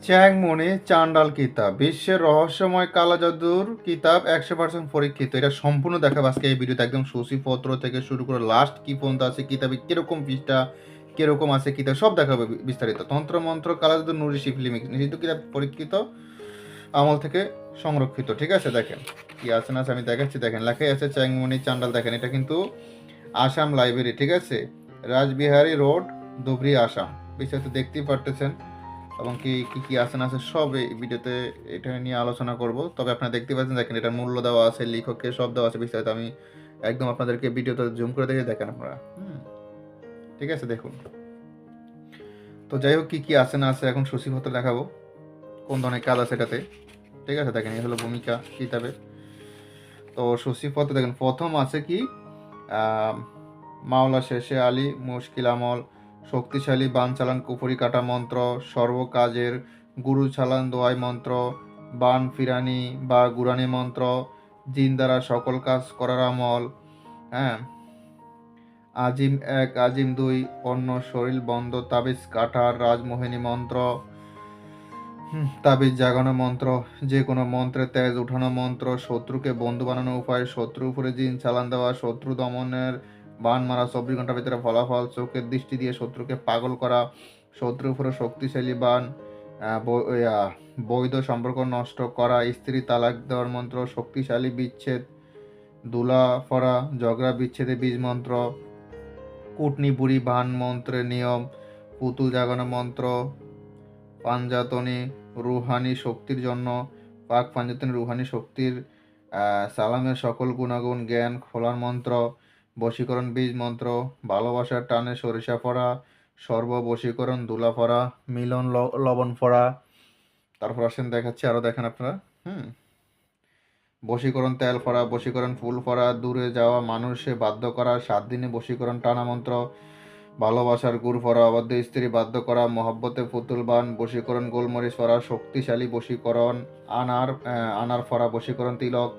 চ্যাংমনি চান্ডাল কিতাব বিশ্বের রহস্যময় কালা জাদুর কিতাব 100% পরীক্ষিত। এটা সম্পূর্ণ দেখাবো আজকে এই ভিডিওতে, একদম সূচিপত্র থেকে শুরু করে লাস্ট কি পর্যন্ত আছে কিতাবে, কিরকম পৃষ্ঠা, কিরকম আছে কিতাব সব দেখাবে বিস্তারিত। তন্ত্রমন্ত্র কালা জাদু নুরি শিফলি নিষিদ্ধ কিতাব পরীক্ষিত আমল থেকে সংরক্ষিত। ঠিক আছে, দেখেন কি আছে না আছে আমি দেখাচ্ছি। দেখেন লেখাই আছে চ্যাংমনি চান্ডাল। দেখেন এটা কিন্তু আসাম লাইব্রেরি, ঠিক আছে, রাজবিহারী রোড, ধুবড়ী, আসাম। বিস্তারিত দেখতেই পারতেছেন এবং কি কি কি আছে না আছে সব এই ভিডিওতে এটা নিয়ে আলোচনা করব। তবে আপনারা দেখতে পাচ্ছেন, দেখেন এটার মূল্য দেওয়া আছে, লেখকের সব দেওয়া আছে বিস্তারিত। আমি একদম আপনাদেরকে ভিডিওতে জুম করে দেখে দেখেন আপনারা। ঠিক আছে, দেখুন। তো যাই হোক, কি কি আছে না আছে এখন সূচিপত্র দেখাবো, কোন ধরনের কাজ আছে এটাতে। ঠিক আছে, দেখেন এই হলো ভূমিকা কিতাবে। তো সূচিপত্র দেখেন, প্রথম আছে কি মাওলা শেষে আলী মুশকিল আমল, শক্তিশালী বান চালান কুফরি কাটা মন্ত্র, সর্বকাজের গুরু চালান দোয়াই মন্ত্র, বান ফিরানি বা গুরানি মন্ত্র, জিন দ্বারা সকল কাজ করার আমল। হ্যাঁ, আজিম এক আজিম দুই, অন্য শরীর বন্ধ তাবিজ কাটার রাজমোহিনী মন্ত্র, তাবিজ জাগানো মন্ত্র, যে কোনো মন্ত্রে তেজ উঠানো মন্ত্র, শত্রুকে বন্ধু বানানো উপায়, শত্রু উপরে জিন চালান দেওয়া, শত্রু দমনের বান মারা 24 ঘন্টার ভিতরে ফলাফল, চোখের দৃষ্টি দিয়ে শত্রুকে পাগল করা, শত্রুর উপরে শক্তিশালী বান, বৈধ সম্পর্ক নষ্ট করা, স্ত্রী তালাক দেওয়ার মন্ত্র, শক্তিশালী বিচ্ছেদ, দুলা ফরা ঝগড়া বিচ্ছেদে বীজ মন্ত্র, কুটনি বুড়ি বান মন্ত্রের নিয়ম, পুতুল জাগানো মন্ত্র, পাঞ্জাতনি রুহানি শক্তির জন্য, পাক পাঞ্জাতনি রুহানি শক্তির সালামের সকল গুণাগুণ জ্ঞান খোলার মন্ত্র, বশীকরণ বীজ মন্ত্র, ভালোবাসার টানে সরিষা ফড়া, সর্ব বশীকরণ দুলা ফড়া, মিলন লবণ ফড়া। তারপর আসেন দেখাচ্ছি, আরও দেখেন আপনারা। বশীকরণ তেল ফড়া, বশীকরণ ফুল ফড়া, দূরে যাওয়া মানুষে বাধ্য করা, 7 দিনে বশীকরণ টানা মন্ত্র, ভালোবাসার গুড় ফড়া, অবাধ্য স্ত্রী বাধ্য করা, মহব্বতে পুতুল বান, বশীকরণ গোলমরিচ ফড়া, শক্তিশালী বশীকরণ আনার ফড়া, বশীকরণ তিলক।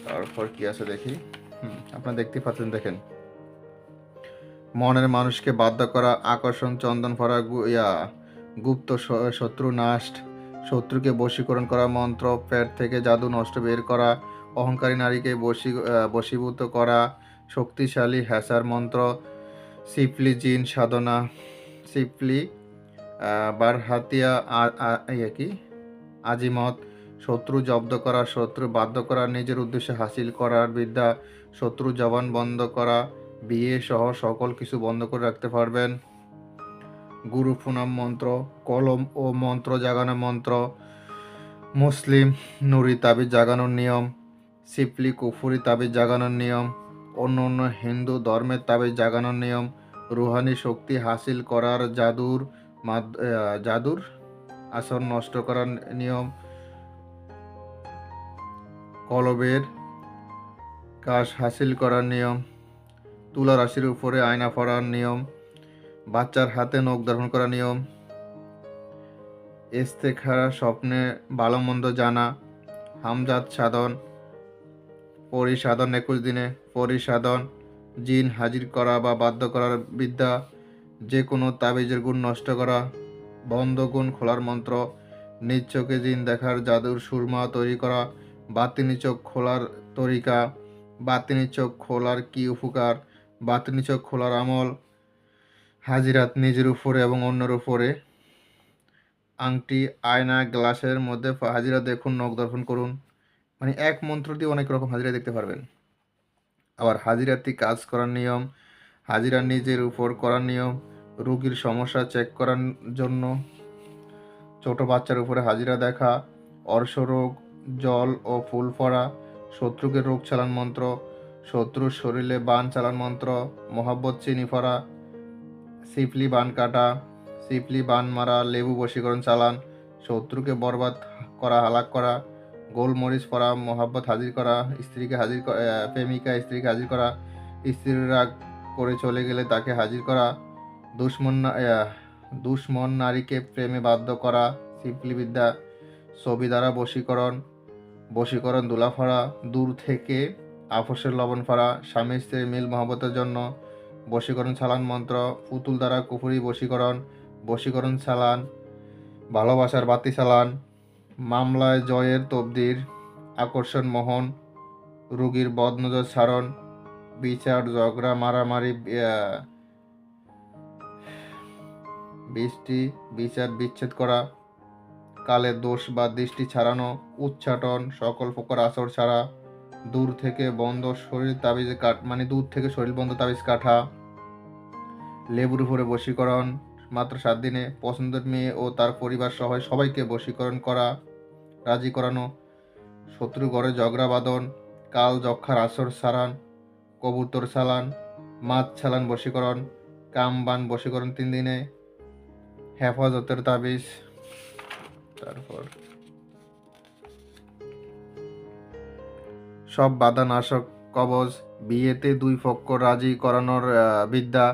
তারপর কি আছে দেখি। আপনারা দেখতে পাচ্ছেন, দেখেন মনের মানুষকে বাধ্য করা, আকর্ষণ চন্দন ফড়া, গুপ্ত শত্রু নাশ, শত্রুকে বশীকরণ করা মন্ত্র, পেট থেকে জাদু নষ্ট বের করা, অহংকারী নারীকে বশীভূত করা, শক্তিশালী হ্যাসার মন্ত্র, সিফলি জিন সাধনা, সিফলি বারহাতিয়া কি আজিমত, শত্রু জব্দ করা, শত্রু বাধ্য করা, নিজের উদ্দেশ্যে হাসিল করার বিদ্যা, শত্রু জবান বন্ধ করা, বিয়ে সহ সকল কিছু বন্ধ করে রাখতে পারবেন, গুরু পুনাম মন্ত্র, কলম ও মন্ত্র জাগানো মন্ত্র, মুসলিম নুরি তাবিজ জাগানোর নিয়ম, সিফলি কুফুরি তাবিজ জাগানোর নিয়ম, অন্য অন্য হিন্দু ধর্মের তাবিজ জাগানোর নিয়ম, রুহানি শক্তি হাসিল করার জাদুর আসর নষ্ট করার নিয়ম, কলবের কাশ হাসিল করার নিয়ম, তুলা রাশির উপরে আয়না পড়ার নিয়ম, বাচ্চার হাতে নখ দর্পণ করার নিয়ম, ইস্তেখারা স্বপ্নে ভালো মন্দ জানা, হামজাত সাধন, পরিসাধন 21 দিনে পরিসাধন, জিন হাজির করা বা বাধ্য করার বিদ্যা, যে কোনো তাবিজের গুণ নষ্ট করা, বন্ধ গুণ খোলার মন্ত্র, নিজ চোখে জিন দেখার জাদুর সুরমা তৈরি করা, বাতিনি চোখ খোলার তরিকা, বাতিনি চোখ খোলার কি উপকার, বাতিনি চোখ খোলার আমল, হাজিরাত নিজের উপরে এবং অন্যের উপরে, আংটি আয়না গ্লাসের মধ্যে হাজিরা দেখুন, নখ দর্পণ করুন। মানে এক মন্ত্র দিয়ে অনেক রকম হাজিরা দেখতে পারবেন। আবার হাজিরাতি কাজ করার নিয়ম, হাজিরা নিজের উপর করার নিয়ম, রোগীর সমস্যা চেক করার জন্য, ছোট বাচ্চার উপরে হাজিরা দেখা, অর্শরোগ, জল ও ফুল ফড়া, শত্রুকে রোগ চালান মন্ত্র, শত্রুর শরীরে বান চালান মন্ত্র, মহাব্বত চিনি ফড়া, সিফলি বান কাটা, সিফলি বান মারা, লেবু বশীকরণ চালান, শত্রুকে বরবাদ করা হালাক করা, গোলমরিচ পরা, মহাব্বত হাজির করা, প্রেমিকা স্ত্রীকে হাজির করা, স্ত্রীর রাগ করে চলে গেলে তাকে হাজির করা, দুশ্মন নারীকে প্রেমে বাধ্য করা, সিফলি বিদ্যা, ছবি দ্বারা বশীকরণ দুলা ফড়া, দূর থেকে আপসের লবণ ফড়া, স্বামী স্ত্রীর মিল মহাব্বতের জন্য, বশীকরণ চালান মন্ত্র, পুতুল দ্বারা কুফুরি বশীকরণ চালান, ভালোবাসার বাতি চালান, মামলায় জয়ের তবদির, আকর্ষণ মোহন, রুগীর বদনজর ছাড়ন, বিচার ঝগড়া মারামারি, বৃষ্টি বিচার বিচ্ছেদ করা, কালের দোষ বা দৃষ্টি ছাড়ানো, উচ্চাটন, সকল প্রকার আচর ছাড়া, দূর থেকে বন্ধ শরীর তাবিজ মানে দূর থেকে শরীর বন্ধ তাবিজ কাটা, লেবুর উপরে বশীকরণ, মাত্র 7 দিনে পছন্দের মেয়ে ও তার পরিবার সহ সবাইকে বশীকরণ করা, রাজি করানো, শত্রু ঘরে ঝগড়া বাঁধন, কাল যক্ষার আসর ছাড়ান, কবুতর চালান, মাছ চালান বশীকরণ, কামবান বশীকরণ 3 দিনে, হেফাজতের তাবিজ, তারপর সব বাধা নাশক কবজ, বিয়েতে 2 পক্ষ রাজি করানোর বিদ্যা,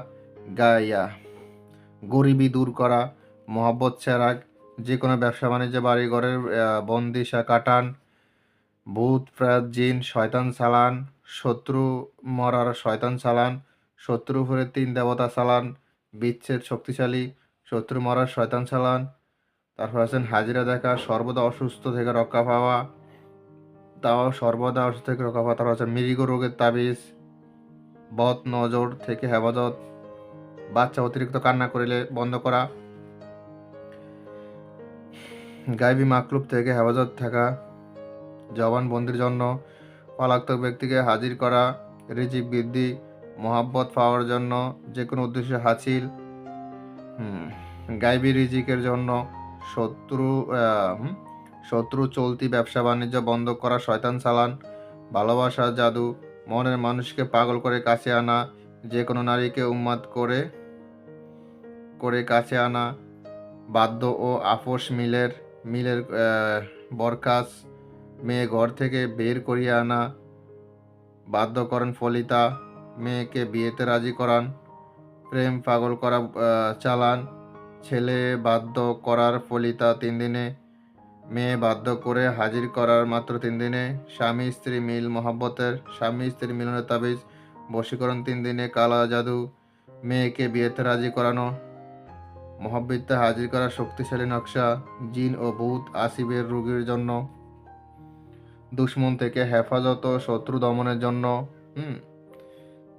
গায়া গরিবি দূর করা, মহব্বত চেরাগ, যে কোনো ব্যবসা বাণিজ্য বাড়ি ঘরের বন্দিশা কাটান, ভূত প্রেত জিন শয়তান চালান, শত্রু মরার শয়তান চালান, শত্রু উপরে 3 দেবতা চালান, বিচ্ছেদ শক্তিশালী, শত্রু মরার শয়তান চালান। তারপর আছেন হাজিরা দেখা, সর্বদা অসুস্থ থেকে রক্ষা পাওয়া, তাও সর্বদা অসুস্থ থেকে রক্ষা পাওয়া। তারপর আছে মৃগ রোগের তাবিজ, বদ নজর থেকে হেফাজত, বাচ্চা অতিরিক্ত কান্না করিলে বন্ধ করা, গায়েবী মাকলুব থেকে হেফাজত থাকা, জবানবন্দির জন্য, পলাতক ব্যক্তিকে হাজির করা, রিজিক বৃদ্ধি, মহাব্বত পাওয়ার জন্য, যে কোনো উদ্দেশ্যে হাসিল, গায়েবী রিজিকের জন্য, শত্রু শত্রু চলতি ব্যবসা বাণিজ্য বন্ধ করা, শয়তান চালান, ভালোবাসা জাদু, মনের মানুষকে পাগল করে কাছে আনা, যে কোনো নারীকে উন্মাদ করে করে কাছে আনা, বাদ্য ও আপোষ মিলের বরখাস, মেয়ে ঘর থেকে বের করিয়ে আনা, বাধ্যকরণ ফলিতা, মেয়েকে বিয়েতে রাজি করান, প্রেম পাগল করা চালান, ছেলে বাধ্য করার ফলিতা 3 দিনে, মেয়ে বাধ্য করে হাজির করার মাত্র 3 দিনে, স্বামী স্ত্রী মিল মহব্বতের, স্বামী স্ত্রী মিলনের তাবিজ, বশীকরণ 3 দিনে, কালা জাদু, মেয়েকে বিয়েতে রাজি করানো, মহাবিদ্যা হাজির করা শক্তিশালী নকশা, জিন ও ভূত আসিবের রোগীর জন্য, দুশ্মন থেকে হেফাজত ও শত্রু দমনের জন্য।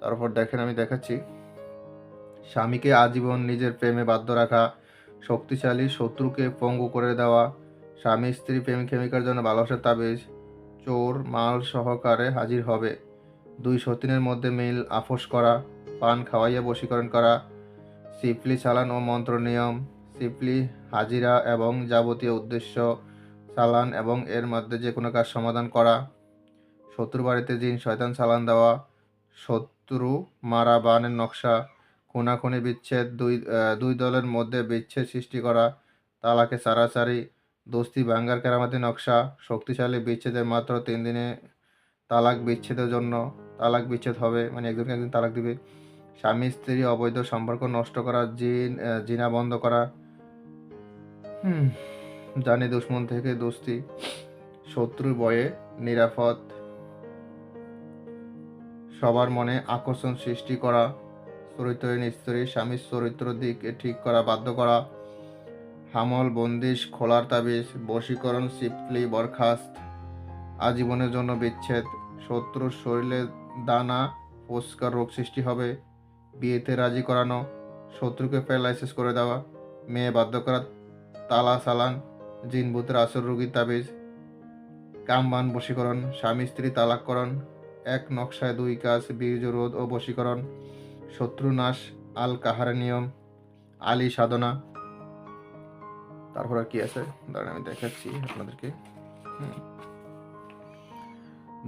তারপর দেখেন আমি দেখাচ্ছি, স্বামীকে আজীবন নিজের প্রেমে বাধ্য রাখা, শক্তিশালী শত্রুকে পঙ্গু করে দেওয়া, স্বামী স্ত্রী প্রেমিক প্রেমিকার জন্য ভালোবাসার তাবিজ, চোর মাল সহকারে হাজির হবে, 2 সতীনের মধ্যে মিল আপোষ করা, পান খাওয়াইয়া বশীকরণ করা, সিফলি চালান ও মন্ত্র নিয়ম, সিফলি হাজিরা এবং যাবতীয় উদ্দেশ্য চালান এবং এর মধ্যে যে কোনো কাজ সমাধান করা, শত্রু বাড়িতে জিন শয়তান চালান দেওয়া, শত্রু মারা বানের নকশা, খুনাখুনি বিচ্ছেদ, দুই দলের মধ্যে বিচ্ছেদ সৃষ্টি করা, তালাকে সারাসারি, দোস্তি ভাঙ্গার কেরামতি নকশা, শক্তিশালী বিচ্ছেদের মাত্র 3 দিনে, তালাক বিচ্ছেদের জন্য, তালাক বিচ্ছেদ হবে মানে একজনকে একজন তালাক দিবে, স্বামী স্ত্রী অবৈধ সম্পর্ক নষ্ট করা, জিনা বন্ধ করা, জানি দুশ্মন থেকে দোস্তি, শত্রুর ভয়ে নিরাপদ, সবার মনে আকর্ষণ সৃষ্টি করা, চরিত্রহীন স্ত্রী স্বামীর চরিত্র দিক ঠিক করা বাধ্য করা, হামল বন্দিশ খোলার তাবিজ, বশীকরণ সিফলি বরখাস্ত, আজীবনের জন্য বিচ্ছেদ, শত্রুর শরীরে দানা পুস্কার রোগ সৃষ্টি হবে, বিয়েতে রাজি করানো, শত্রুকে প্যারালাইসিস করে দেওয়া, মেয়ে বাধ্য করা, তালা চালান, জিন ভূতের আসর রোগীর তাবিজ, কামবান বশীকরণ, স্বামী স্ত্রী তালাককরণ, এক নকশায় 2 কাজ, বীর্য রোধ ও বশীকরণ, শত্রু নাশ, আল কাহারের নিয়ম, আলী সাধনা। তারপর আর কি আছে দাঁড়ান আমি দেখাচ্ছি আপনাদেরকে।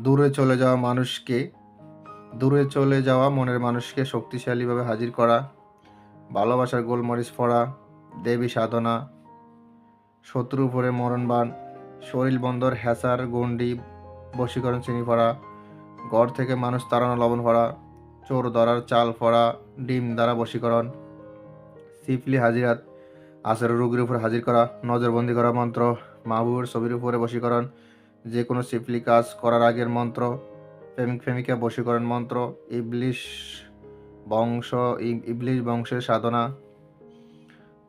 দূরে চলে যাওয়া মনের মানুষকে শক্তিশালীভাবে হাজির করা, ভালোবাসার গোলমরিচ ফোড়া, দেবী সাধনা, শত্রুর উপরে মরণবান, শরীর বন্দর হ্যাসার গন্ডি বশীকরণ চিনি ফোড়া, ঘর থেকে মানুষ তাড়ানো লবণ ফোড়া, চোর ধরার চাল ফোড়া, ডিম দ্বারা বশীকরণ, সিফলি হাজিরাত, আসরের রোগীর উপর হাজির করা, নজরবন্দি করা মন্ত্র, মাহবুবের ছবির উপরে বশীকরণ, যে কোনো সিফলি কাজ করার আগের মন্ত্র, প্রেমিক প্রেমিকা বশীকরণ মন্ত্র, ইবলিশ বংশের সাধনা।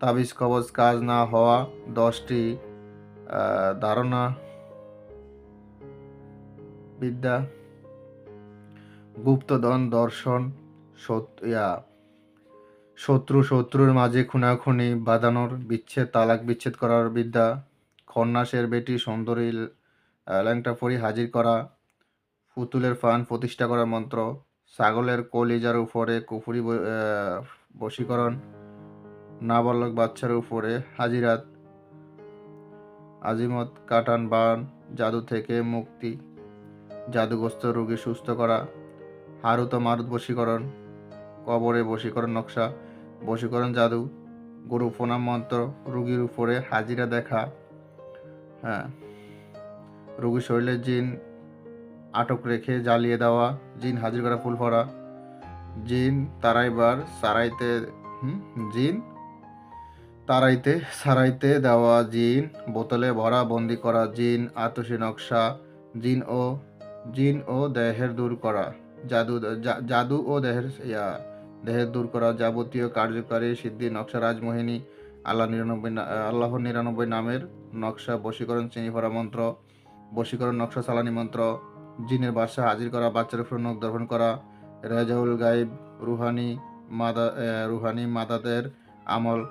তাবিজ কবজ কাজ না হওয়া, 10টি ধারণা বিদ্যা, গুপ্তধন দর্শন, শত্রুর মাঝে খুনাখুনি বাঁধানোর, বিচ্ছেদ তালাক বিচ্ছেদ করার বিদ্যা, খন্নাসের বেটি সুন্দরী ল্যাংটা পরি হাজির করা, পুতুলের ফান প্রতিষ্ঠা করার মন্ত্র, ছাগলের কলিজার উপরে কুফুরি বশীকরণ, নাবালক বাচ্চার উপরে হাজিরাত, আজিমত কাটান বান, জাদু থেকে মুক্তি, জাদুগ্রস্ত রোগী সুস্থ করা, হারুত ও মারুত বশীকরণ, কবরে বশীকরণ নকশা, বশীকরণ জাদু, গুরু প্রণাম মন্ত্র, রোগীর উপরে হাজিরা দেখা, হ্যাঁ, রোগীর শরীরে জিন আটক রেখে জ্বালিয়ে দেওয়া, জিন হাজির করা ফুল ভরা, জিন তারাইবার সারাইতে জিন তারাইতে সারাইতে দেওয়া, জিন বোতলে ভরা বন্দি করা, জিন আতসী নকশা, জিন ও দেহের দূর করা, জাদু ও দেহের দূর করা, যাবতীয় কার্যকারী সিদ্ধি নকশা, রাজমোহিনী, আল্লাহর 99 নামের নকশা, বশীকরণ চিনি ভরা মন্ত্র, বশীকরণ নকশা চালানি মন্ত্র, জিনের বাসা হাজির করা, বাচ্চার উপর নখ দর্পণ করা, রেজাউল গাইব, রুহানি মাদাদের আমল,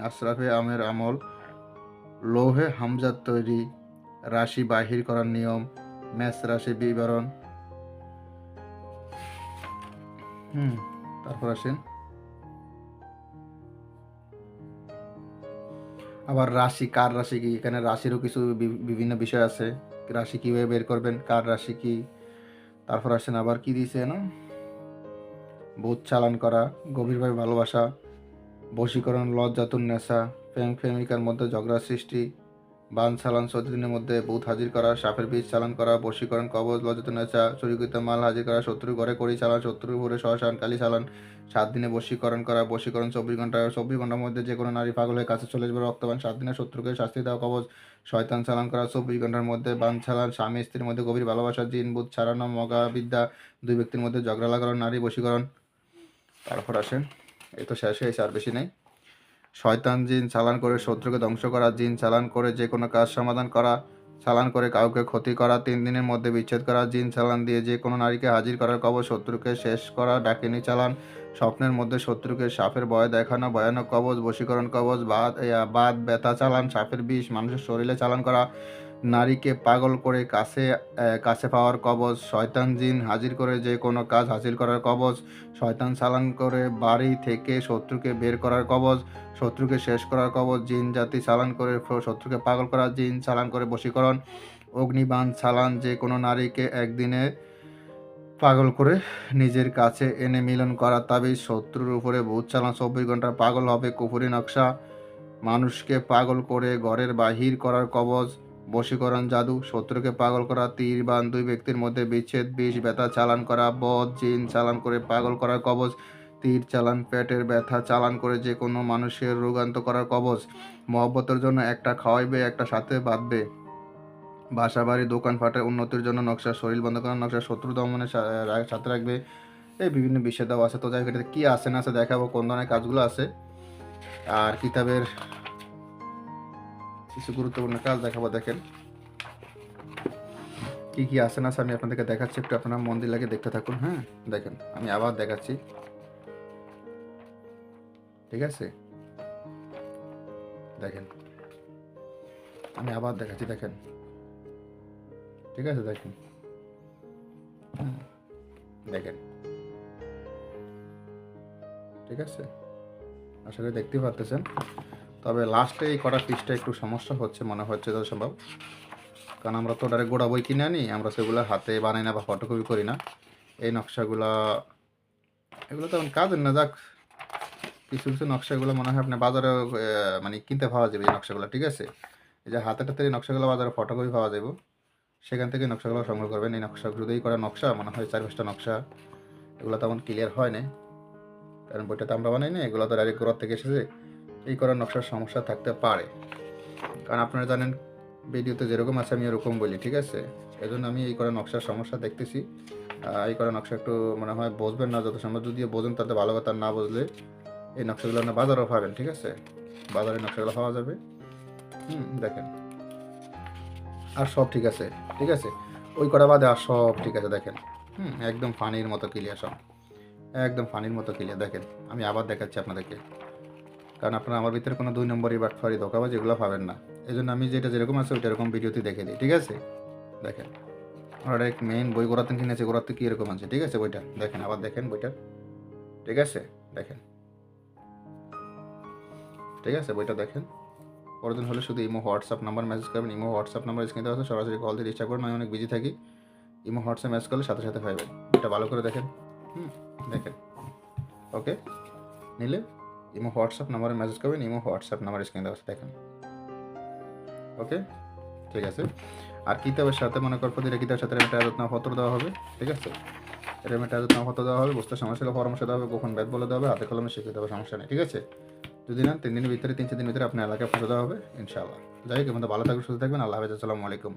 আশরাফে আমের আমল, লৌহে হামজাত তৈরি, রাশি বাহির করার নিয়ম, ম্যাচ রাশি বিবরণ। তারপর আসেন আবার রাশি, কার রাশি কি, এখানে রাশিরও কিছু বিভিন্ন বিষয় আছে, রাশি কিভাবে বের করবেন, কার রাশি কি। তারপর আসেন আবার কি দিয়েছে না, ভূত চালান করা, গভীরভাবে ভালোবাসা, বশীকরণ, লজ্জাতুন নেশা, প্রেমিকার মধ্যে ঝগড়া সৃষ্টি, বান চালান 14 দিনের মধ্যে ভূত হাজির করা, সাপের বীজ চালান করা, বশীকরণ কবজ, লজ্জাতুন নেশা, চুরিকৃত মাল হাজির করা, শত্রু ঘরে করি চালান, শত্রুর উপরে শ্মশান কালী চালান, 7 দিনে বশীকরণ করা, বশীকরণ 24 ঘন্টার মধ্যে যে কোনো নারী পাগলের কাছে চলে যাবে, রক্তবান 7 দিনে শত্রুকে শাস্তি দেওয়া, কবজ, শয়তান চালান করা, 24 ঘন্টার মধ্যে বান চালান, স্বামী স্ত্রীর মধ্যে গভীর ভালোবাসা, জিন ভূত ছাড়ানো, মগা বিদ্যা, 2 ব্যক্তির মধ্যে ঝগড়া লাগানো, নারী বশীকরণ। তারপর আসেন, এই তো শেষ হয়েছে, আর বেশি নেই। শয়তান জিন চালান করে শত্রুকে ধ্বংস করা, জিন চালান করে যে কোনো কাজ সমাধান করা, চালান করে কাউকে ক্ষতি করা, 3 দিনের মধ্যে বিচ্ছেদ করা, জিন চালান দিয়ে যে কোনো নারীকে হাজির করার কবজ, শত্রুকে শেষ করা, ডাকিনী চালান, স্বপ্নের মধ্যে শত্রুকে সাপের ভয় দেখানো, ভয়ানক কবজ, বশীকরণ কবজ, বাদ ব্যথা চালান, সাপের বিষ মানুষের শরীরে চালান করা, নারীকে পাগল করে কাছে পাওয়ার কবজ, শয়তান জিন হাজির করে যে কোনো কাজ হাসিল করার কবজ, শয়তান চালান করে বাড়ি থেকে শত্রুকে বের করার কবজ, শত্রুকে শেষ করার কবজ, জিন জাতি চালান করে শত্রুকে পাগল করা, জিন চালান করে বশীকরণ, অগ্নিবাণ চালান যে কোনো নারীকে একদিনে পাগল করে নিজের কাছে এনে মিলন করা, তাবিজ, শত্রুর উপরে ভূত চালান 24 ঘন্টা পাগল হবে, কুফুরি নকশা, মানুষকে পাগল করে ঘরের বাহির করার কবজ, বশীকরণ জাদু, শত্রুকে পাগল করা, তীর বান, 2 ব্যক্তির মধ্যে বিচ্ছেদ, বিষ ব্যথা চালান করা, বদ জিন চালান করে পাগল করার কবজ, তীর চালান, পেটের ব্যথা চালান করে যে কোনো মানুষের রোগান্ত করার কবজ, মহব্বতের জন্য একটা খাওয়াইবে একটা সাথে বাঁধবে, বাসা বাড়ি দোকানপাটের উন্নতির জন্য নকশা, শরীর বন্ধ করার নকশা, শত্রু দমনের সাথে রাখবে, এই বিভিন্ন বিষয় দেওয়া আছে। তো যাই হোক, কি আছে না আছে দেখাবো, কোন ধরনের কাজগুলো আছে, আর কিতাবের কিছু গুরুত্বপূর্ণ কাজ দেখাবো। দেখেন কি কি আছে না আছে আমি আপনাদেরকে দেখাচ্ছি, একটু আপনারা মন দিয়ে লাগে দেখতে থাকুন। হ্যাঁ, দেখেন আমি আবার দেখাচ্ছি, ঠিক আছে, দেখেন আমি আবার দেখাচ্ছি, দেখেন, ঠিক আছে, দেখেন, দেখেন, ঠিক আছে, আশা করি দেখতেই পারতেছেন। তবে লাস্টে এই কটা পিসটা একটু সমস্যা হচ্ছে মনে হচ্ছে যত সম্ভব, কারণ আমরা তো ডাইরেক্ট গোড়া বই কিনে আনি, আমরা সেগুলো হাতে বানাই না বা ফটোকপি করি না। এই নকশাগুলো এগুলো তেমন কাজের না, যাক কিছু কিছু নকশাগুলো মনে হয় আপনার বাজারে মানে কিনতে পাওয়া যাবে এই নকশাগুলো, ঠিক আছে। এই যে হাতে টাতে এই নকশাগুলো বাজারে ফটোকপি পাওয়া যাবে, সেখান থেকে নকশাগুলো সংগ্রহ করবেন। এই নকশা শুধুই করা নকশা মনে হয় 4-5টা নকশা, এগুলো তেমন ক্লিয়ার হয় না, কারণ বইটা তো আমরা বানাই না, এগুলো তো ডাইরেক্ট গোড়ার থেকে এসেছে। এই করার নকশার সমস্যা থাকতে পারে, কারণ আপনারা জানেন ভিডিওতে যেরকম আছে আমি এরকম বলি, ঠিক আছে। এই জন্য আমি এই করা নকশার সমস্যা দেখতেছি। এই করা নকশা একটু মনে হয় বুঝবেন না, যত সম্ভব যদি বোঝেন তাতে ভালো কথা, না বুঝলে এই নকশাগুলো আপনার বাজারেও পাবেন, ঠিক আছে? বাজারে নকশাগুলো পাওয়া যাবে। দেখেন আর সব ঠিক আছে, ঠিক আছে? ওই কটা বাদে আর সব ঠিক আছে দেখেন। একদম ফানির মতো ক্লিয়ার সব, একদম ফানির মতো ক্লিয়ার দেখেন। আমি আবার দেখাচ্ছি আপনাদেরকে, কারণ আপনারা আমার ভিতরে কোনো 2 নম্বরই বাটফারি ধোঁকাবাজি এগুলো পাবেন না। এই জন্য আমি যেটা যেরকম আছে ওইটা এরকম ভিডিওতে দেখে দিই, ঠিক আছে? দেখেন ওরা এক মেইন বই গোড়াতে কিনেছে, গোড়াতে কী এরকম আছে, ঠিক আছে? বইটা দেখেন, আবার দেখেন বইটা, ঠিক আছে? দেখেন, ঠিক আছে? বইটা দেখেন। প্রয়োজন হলে শুধু ইমো হোয়াটসঅ্যাপ নাম্বার মেসেজ করবেন। ইমো হোয়াটসঅ্যাপ নাম্বার স্ক্রিনে দেওয়া আছে, সরাসরি কল দিয়ে রিচার্জ করবেন। আমি অনেক বিজি থাকি, ইমো হোয়াটসঅ্যাপ মেসেজ করলে সাথে সাথে পাবেন। এটা ভালো করে দেখেন। দেখেন, ওকে? নিলে ইমো হোয়াটসঅ্যাপ নাম্বারে মেসেজ করবেন। ইমো হোয়াটসঅ্যাপ নাম্বার স্ক্রিনে দেওয়া আছে, দেখেন, ওকে? ঠিক আছে। আর কিতাবের সাথে মনে কর প্রতিটা কিতাবের সাথে রেমেটা আয়াতনামা পত্র দেওয়া হবে, ঠিক আছে? রেমেটা আয়াতনামা পত্র দেওয়া হবে, বুঝতে সমস্যা হলে পরামর্শ দেওয়া হবে, গোপন ব্যাত বলে দেওয়া হবে, হাতে কলমে শিখিয়ে দেওয়া হবে, সমস্যা নেই, ঠিক আছে? 2 দিন 3 দিনের ভিতরে 3-4 দিনের ভিতরে আপনার এলাকায় পৌঁছে দেওয়া হবে ইনশাআল্লাহ। যাই হোক, ভালো থাকবেন, সুস্থ থাকবেন। আল্লাহ হাফেজ। আসসালামু আলাইকুম।